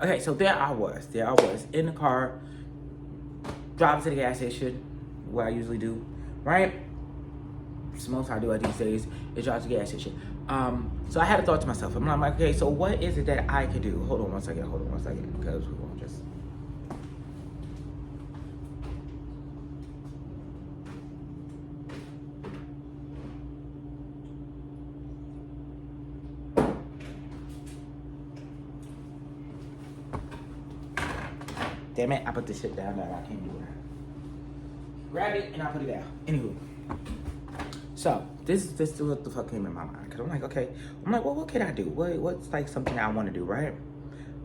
Okay, so there I was in the car, driving to the gas station, what I usually do, right? It's most I do these days is drive to the gas station. So I had a thought to myself. I'm like, okay, so what is it that I could do? Hold on one second, because we're gonna just. Damn it, I put this shit down there. I can't do it. Grab it and I put it down. Anywho. So, this is what the fuck came in my mind. Cause I'm like, well, what can I do? What's like something I want to do, right?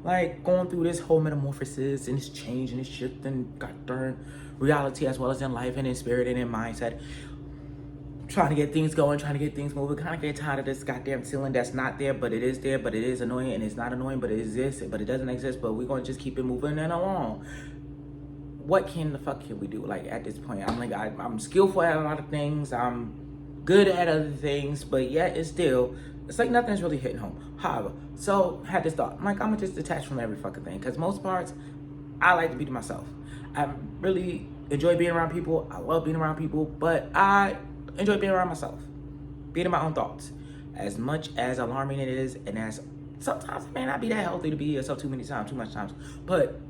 Like going through this whole metamorphosis and this change and this shift and goddamn reality as well as in life and in spirit and in mindset. Trying to get things going, trying to get things moving. Kind of get tired of this goddamn ceiling that's not there, but it is there, but it is annoying, and it's not annoying, but it exists, but it doesn't exist, but we're gonna just keep it moving and along. What the fuck can we do? Like at this point, I'm like, I'm skillful at a lot of things. I'm good at other things, but yet it's like nothing's really hitting home. However, so I had this thought. I'm like, I'm gonna just detach from every fucking thing, because most parts, I like to be to myself. I really enjoy being around people. I love being around people, but I enjoy being around myself, being in my own thoughts. As much as alarming it is, and as sometimes it may not be that healthy to be yourself too much times, but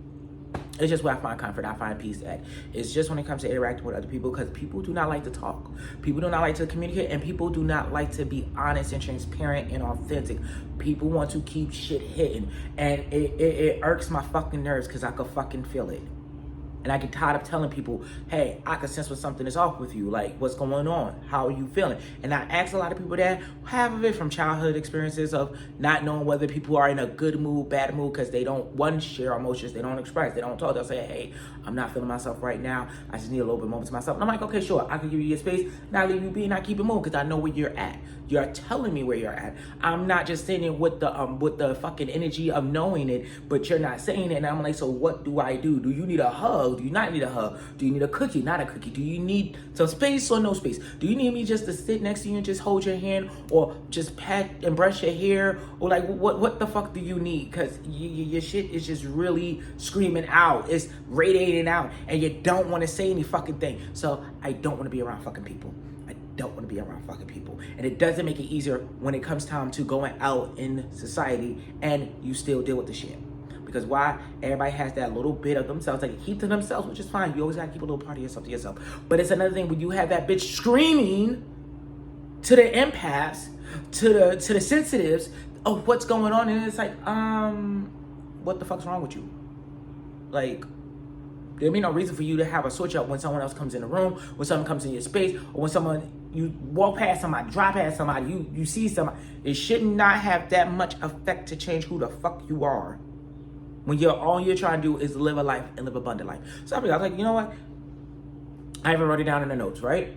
it's just where I find comfort, I find peace at. It's just when it comes to interacting with other people, because people do not like to talk. People do not like to communicate, and people do not like to be honest and transparent and authentic. People want to keep shit hidden, and it irks my fucking nerves because I could fucking feel it. And I get tired of telling people, hey, I can sense when something is off with you. Like, what's going on? How are you feeling? And I ask a lot of people that, half of it from childhood experiences of not knowing whether people are in a good mood, bad mood, because they don't, one, share emotions, they don't express, they don't talk. They'll say, hey, I'm not feeling myself right now. I just need a little bit moment to myself. And I'm like, okay, sure, I can give you your space, not leave you be, not keep it moving, because I know where you're at. You're telling me where you're at. I'm not just sitting with the fucking energy of knowing it, but you're not saying it. And I'm like, so what do I do? Do you need a hug? Do you not need a hug? Do you need a cookie? Not a cookie. Do you need some space or no space? Do you need me just to sit next to you and just hold your hand, or just pat and brush your hair? Or like, what the fuck do you need? Because your shit is just really screaming out. It's radiating out, and you don't want to say any fucking thing. So I don't want to be around fucking people. Don't want to be around fucking people. And it doesn't make it easier when it comes time to going out in society and you still deal with the shit. Because why? Everybody has that little bit of themselves that they keep to themselves, which is fine. You always gotta keep a little part of yourself to yourself. But it's another thing when you have that bitch screaming to the empaths, to the sensitives of what's going on, and it's like, what the fuck's wrong with you? Like, there'll be no reason for you to have a switch up when someone else comes in the room, when someone comes in your space, or when someone, you walk past somebody, drive past somebody, you see somebody. It should not have that much effect to change who the fuck you are, when all you're trying to do is live a life and live abundant life. So I was like, you know what? I even wrote it down in the notes, right?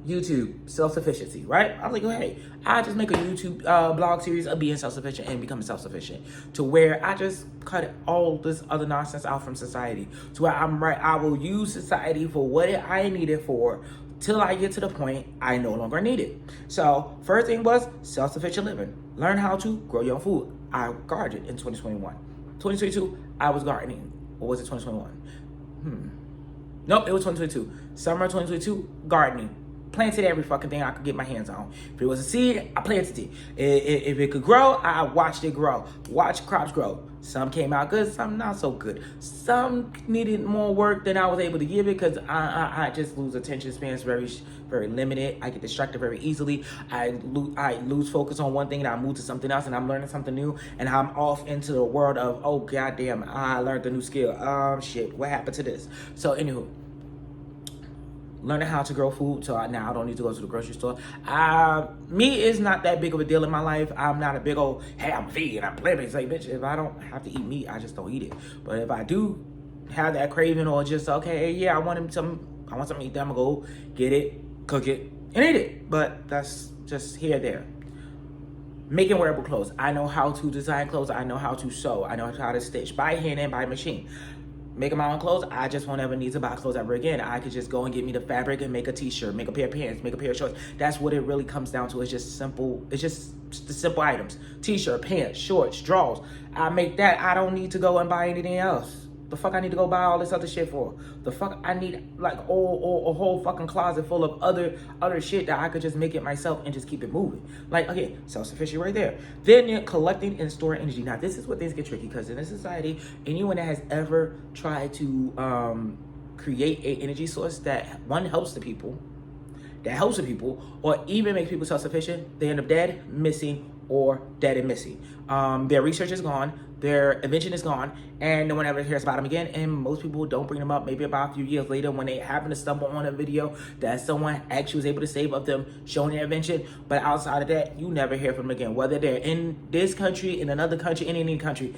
YouTube, self-sufficiency, right? I was like, hey, I just make a YouTube blog series of being self-sufficient and becoming self-sufficient, to where I just cut all this other nonsense out from society, to where I will use society for what I need it for, till I get to the point I no longer need it. So first thing was self-sufficient living. Learn how to grow your own food. I gardened in 2021. 2022, I was gardening. Or was it 2021? Nope, it was 2022. Summer 2022, gardening. Planted every fucking thing I could get my hands on. If it was a seed, I planted it. If it could grow, I watched it grow. Watched crops grow. Some came out good, some not so good. Some needed more work than I was able to give it, because I just lose attention spans very, very limited. I get distracted very easily. I lose focus on one thing and I move to something else, and I'm learning something new, and I'm off into the world of, oh goddamn, I learned a new skill. Shit, what happened to this? So anywho, learning how to grow food, so now I don't need to go to the grocery store. Meat is not that big of a deal in my life. I'm not a big old, hey, I'm vegan, I'm plant-based. Like, bitch, if I don't have to eat meat, I just don't eat it. But if I do have that craving, or just, okay, yeah, I want something to eat, then I'm gonna go get it, cook it, and eat it. But that's just here, there. Making wearable clothes. I know how to design clothes. I know how to sew. I know how to stitch by hand and by machine. making my own clothes, I just won't ever need to buy clothes ever again. I could just go and get me the fabric and make a t-shirt, make a pair of pants, make a pair of shorts. That's what it really comes down to. It's just simple. It's just the simple items. T-shirt, pants, shorts, drawers. I make that. I don't need to go and buy anything else. The fuck I need to go buy all this other shit for? The fuck I need like a whole fucking closet full of other shit that I could just make it myself and just keep it moving. Like, again, self-sufficient right there. Then you're collecting and storing energy. Now, this is what things get tricky, because in this society, anyone that has ever tried to create a energy source that, one, helps the people, or even make people self-sufficient, they end up dead, missing, or dead and missing. Their research is gone, their invention is gone, and no one ever hears about them again. And most people don't bring them up maybe about a few years later when they happen to stumble on a video that someone actually was able to save of them showing their invention. But outside of that, you never hear from them again. Whether they're in this country, in another country, in any country,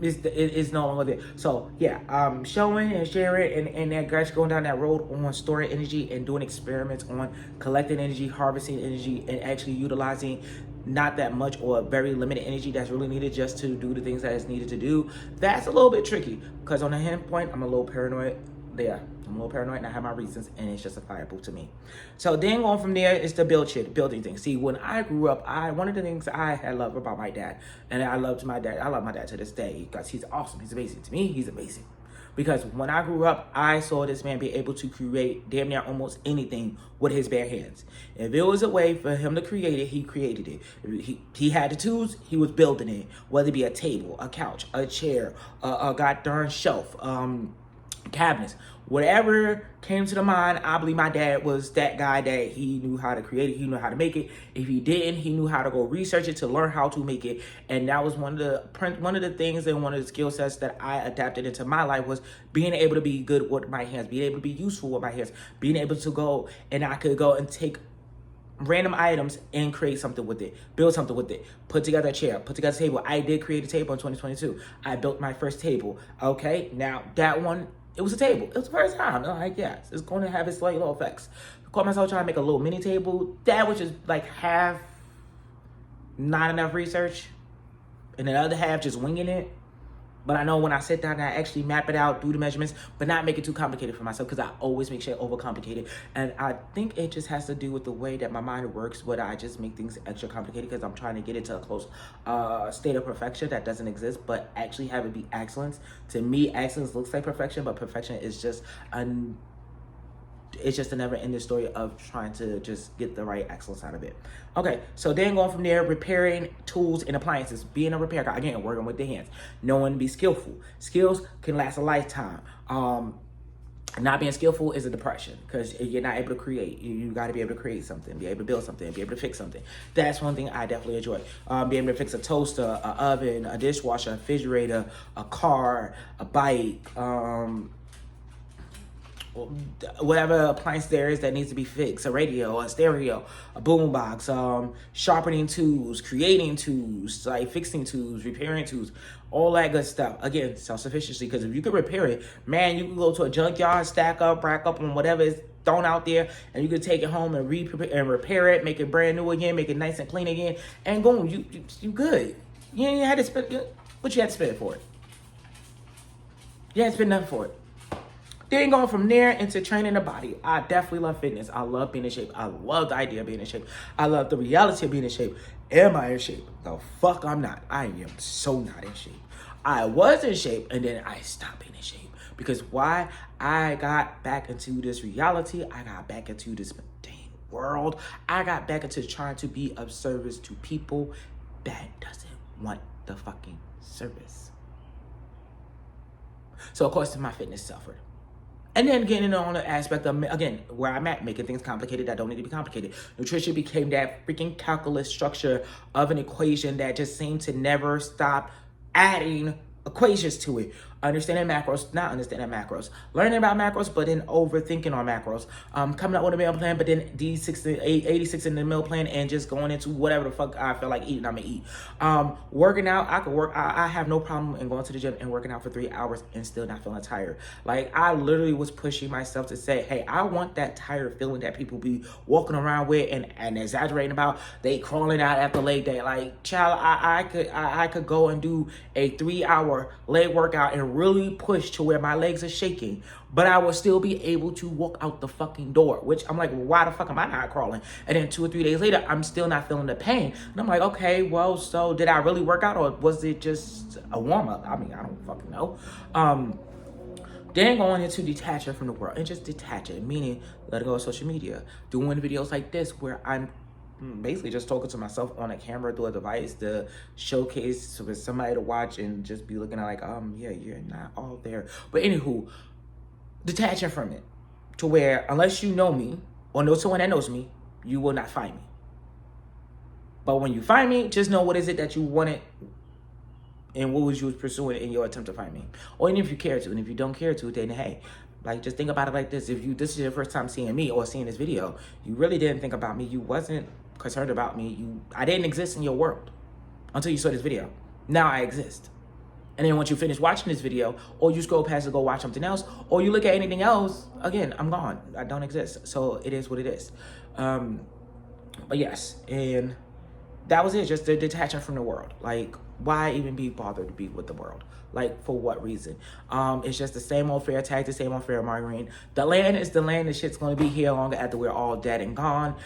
it's no longer there. So yeah, showing and sharing and that guys going down that road on storing energy and doing experiments on collecting energy, harvesting energy, and actually utilizing not that much or very limited energy that's really needed just to do the things that is needed to do. That's a little bit tricky, because on the hand point, I'm a little paranoid. I'm a little paranoid and I have my reasons, and it's justifiable to me. So then going from there is the building thing. See, when I grew up, one of the things I had loved about my dad, and I love my dad to this day, because he's awesome. He's amazing. To me, he's amazing. Because when I grew up, I saw this man be able to create damn near almost anything with his bare hands. If it was a way for him to create it, he created it. If he had the tools, he was building it. Whether it be a table, a couch, a chair, a goddamn shelf, cabinets, whatever came to the mind. I believe my dad was that guy that he knew how to create it, he knew how to make it. If he didn't, he knew how to go research it to learn how to make it. And that was one of the things and one of the skill sets that I adapted into my life, was being able to be good with my hands, being able to be useful with my hands, being able to go and I could go and take random items and create something with it, build something with it, put together a chair, put together a table. I did create a table in 2022. I built my first table. Okay, now that one, it was a table. It was the first time. I'm like, yes, it's going to have its slight little effects. I caught myself trying to make a little mini table. That was just like half not enough research, and the other half just winging it. But I know when I sit down and I actually map it out, do the measurements, but not make it too complicated for myself, because I always make shit overcomplicated. And I think it just has to do with the way that my mind works, where I just make things extra complicated because I'm trying to get it to a close state of perfection that doesn't exist, but actually have it be excellence. To me, excellence looks like perfection, but perfection is just it's just a never-ending story of trying to just get the right excellence out of it. Okay, so then going from there, repairing tools and appliances, being a repair guy, again, working with the hands, knowing to be skillful. Skills can last a lifetime. Not being skillful is a depression, because you're not able to create. You got to be able to create something, be able to build something, be able to fix something. That's one thing I definitely enjoy. Being able to fix a toaster, an oven, a dishwasher, a refrigerator, a car, a bike, whatever appliance there is that needs to be fixed, a radio, a stereo, a boombox, sharpening tools, creating tools, like fixing tools, repairing tools, all that good stuff. Again, self-sufficiency, because if you could repair it, man, you can go to a junkyard, stack up, rack up on whatever is thrown out there, and you could take it home and repair it, make it brand new again, make it nice and clean again, and boom, you good. You ain't had to spend what you had to spend for it. You had to spend nothing for it. Then going from there into training the body. I definitely love fitness. I love being in shape. I love the idea of being in shape. I love the reality of being in shape. Am I in shape? The fuck I'm not. I am so not in shape. I was in shape and then I stopped being in shape. Because why? I got back into this reality. I got back into this mundane world. I got back into trying to be of service to people that doesn't want the fucking service. So of course my fitness suffered. And then getting on the aspect of, again, where I'm at, making things complicated that don't need to be complicated. Nutrition became that freaking calculus structure of an equation that just seemed to never stop adding equations to it. Understanding macros, not understanding macros. Learning about macros, but then overthinking on macros. Coming up with a meal plan, but then 86 in the meal plan, and just going into whatever the fuck I feel like eating, I'm gonna eat. Working out, I have no problem in going to the gym and working out for 3 hours and still not feeling tired. Like, I literally was pushing myself to say, hey, I want that tired feeling that people be walking around with and exaggerating about. They crawling out after leg day. Like, child, I could go and do a 3-hour leg workout and really push to where my legs are shaking, but I will still be able to walk out the fucking door, which I'm like, why the fuck am I not crawling? And then 2 or 3 days later, I'm still not feeling the pain. And I'm like, okay, well, so did I really work out, or was it just a warm-up? I mean, I don't fucking know. Then going into detaching from the world and just detaching, meaning let go of social media, doing videos like this where I'm basically just talking to myself on a camera through a device to showcase for somebody to watch and just be looking at like, yeah, you're not all there. But anywho, detaching from it to where unless you know me or know someone that knows me, you will not find me. But when you find me, just know what is it that you wanted and what was you pursuing in your attempt to find me. Or even if you care to, and if you don't care to, then hey, like just think about it like this. If this is your first time seeing me or seeing this video, you really didn't think about me. You wasn't concerned about me. I didn't exist in your world until you saw this video. Now I exist. And then once you finish watching this video, or you scroll past to go watch something else, or you look at anything else, again, I'm gone. I don't exist. So it is what it is. But yes, and that was it. Just the detaching from the world. Like, why even be bothered to be with the world? Like, for what reason? It's just the same old fair tag, the same old fair margarine. The land is the land. The shit's going to be here longer after we're all dead and gone.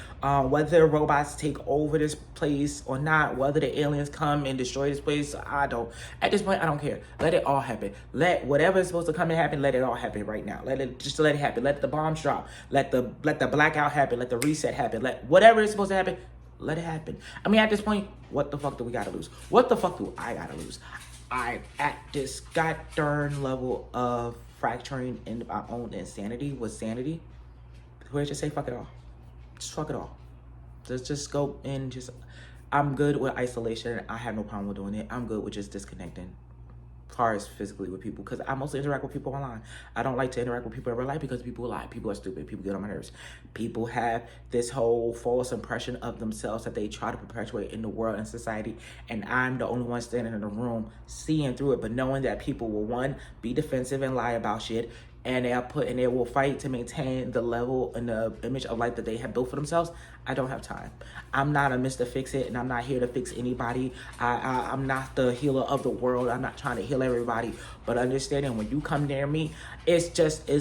Whether robots take over this place or not, whether the aliens come and destroy this place, at this point, I don't care. Let it all happen. Let whatever is supposed to come and happen, let it all happen right now. Let it happen. Let the bombs drop. Let the blackout happen. Let the reset happen. Let whatever is supposed to happen, let it happen. I mean, at this point, what the fuck do we gotta lose? What the fuck do I gotta lose? At this goddamn level of fracturing in my own insanity with sanity, where just say fuck it all. Just fuck it all. Just go and just, I'm good with isolation. I have no problem with doing it. I'm good with just disconnecting. As far as physically with people, because I mostly interact with people online. I don't like to interact with people in real life because people lie. People are stupid. People get on my nerves. People have this whole false impression of themselves that they try to perpetuate in the world and society, and I'm the only one standing in the room seeing through it, but knowing that people will, one, be defensive and lie about shit, and they will fight to maintain the level and the image of life that they have built for themselves. I don't have time. I'm not a Mr. Fix-It, and I'm not here to fix anybody. I'm not the healer of the world. I'm not trying to heal everybody. But understanding when you come near me, it's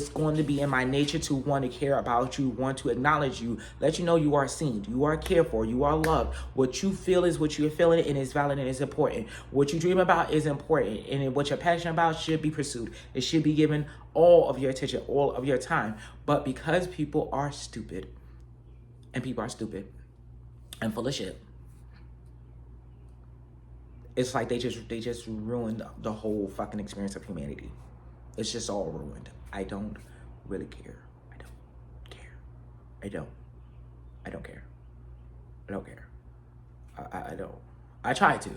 going to be in my nature to want to care about you, want to acknowledge you, let you know you are seen, you are cared for, you are loved. What you feel is what you're feeling, and it's valid and it's important. What you dream about is important, and what you're passionate about should be pursued. It should be given all of your attention, all of your time. But because people are stupid, and people are stupid and full of shit, it's like they just ruined the whole fucking experience of humanity. It's just all ruined. I don't really care. I don't care. I don't care. I don't care. I don't. I try to,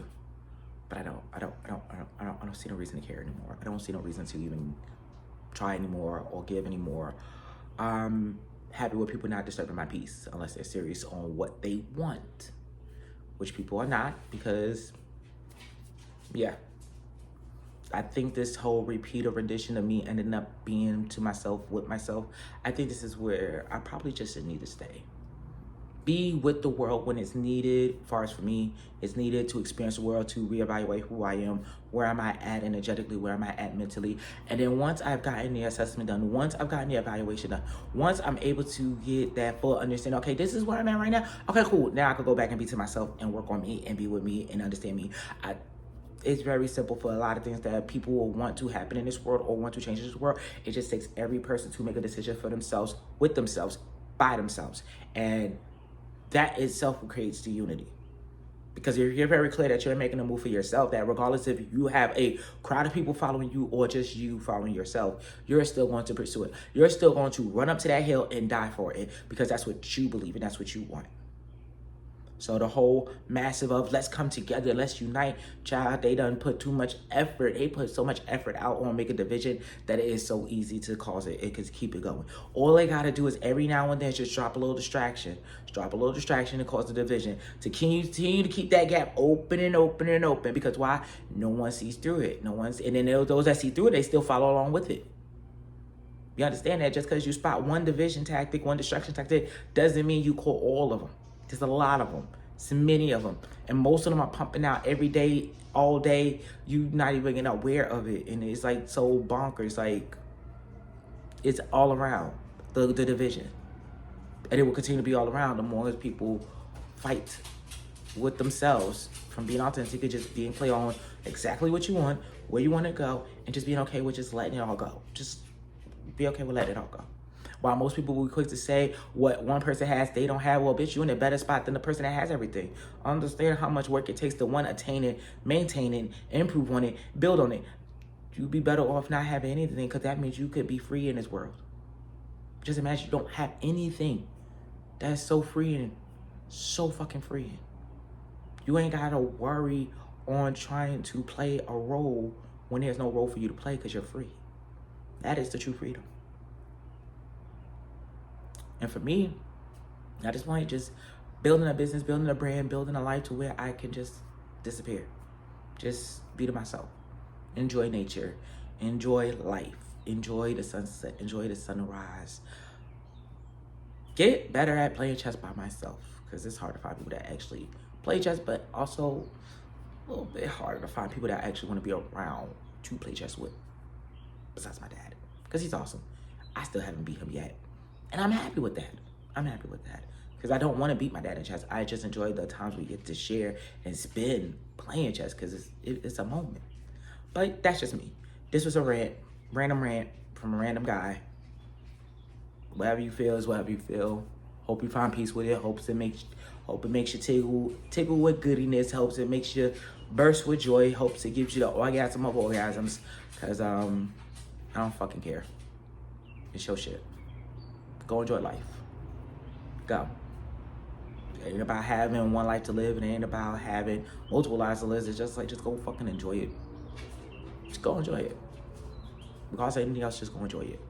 but I don't see no reason to care anymore. I don't see no reason to even try anymore or give anymore. Happy with people not disturbing my peace unless they're serious on what they want, which people are not, because yeah, I think this whole repeat or rendition of me ending up being to myself with myself, I think this is where I probably just need to stay. Be with the world when it's needed. As far as for me, it's needed to experience the world, to reevaluate who I am, where am I at energetically, where am I at mentally. And then once I've gotten the assessment done, once I've gotten the evaluation done, once I'm able to get that full understanding, okay, this is where I'm at right now. Okay, cool. Now I can go back and be to myself and work on me and be with me and understand me. It's very simple for a lot of things that people will want to happen in this world or want to change this world. It just takes every person to make a decision for themselves, with themselves, by themselves. And that itself creates the unity. Because if you're very clear that you're making a move for yourself, that regardless if you have a crowd of people following you or just you following yourself, you're still going to pursue it. You're still going to run up to that hill and die for it, because that's what you believe and that's what you want. So the whole massive of let's come together, let's unite, child, they done put too much effort. They put so much effort out on making division that it is so easy to cause it. It could keep it going. All they got to do is every now and then just drop a little distraction. Drop a little distraction and cause the division. To continue to keep that gap open and open and open. Because why? No one sees through it. And then those that see through it, they still follow along with it. You understand that just because you spot one division tactic, one distraction tactic, doesn't mean you call all of them. There's a lot of them. It's many of them. And most of them are pumping out every day, all day. You not even getting aware of it. And it's like so bonkers. Like, it's all around the division. And it will continue to be all around the more people fight with themselves from being authentic and just being clear on exactly what you want, where you want to go, and just being okay with just letting it all go. Just be okay with letting it all go. While most people will be quick to say what one person has, they don't have. Well, bitch, you in a better spot than the person that has everything. Understand how much work it takes to one, attain it, maintain it, improve on it, build on it. You'd be better off not having anything, because that means you could be free in this world. Just imagine you don't have anything. That's so freeing. So fucking freeing. You ain't gotta worry on trying to play a role when there's no role for you to play, because you're free. That is the true freedom. And for me, I just want just building a business, building a brand, building a life to where I can just disappear. Just be to myself. Enjoy nature. Enjoy life. Enjoy the sunset. Enjoy the sunrise. Get better at playing chess by myself, because it's hard to find people that actually play chess, but also a little bit harder to find people that actually want to be around to play chess with, besides my dad, because he's awesome. I still haven't beat him yet, and I'm happy with that. I'm happy with that, because I don't want to beat my dad in chess. I just enjoy the times we get to share and spend playing chess, because it's a moment. But that's just me. This was a random rant from a random guy. Whatever you feel is whatever you feel. Hope you find peace with it. Hope it makes you tickle with goodiness. Hopes it makes you burst with joy. Hopes it gives you the orgasm of orgasms. Cause I don't fucking care. It's your shit. Go enjoy life. Go. It ain't about having one life to live. It ain't about having multiple lives to live. It's just like, just go fucking enjoy it. Just go enjoy it. Because anything else, just go enjoy it.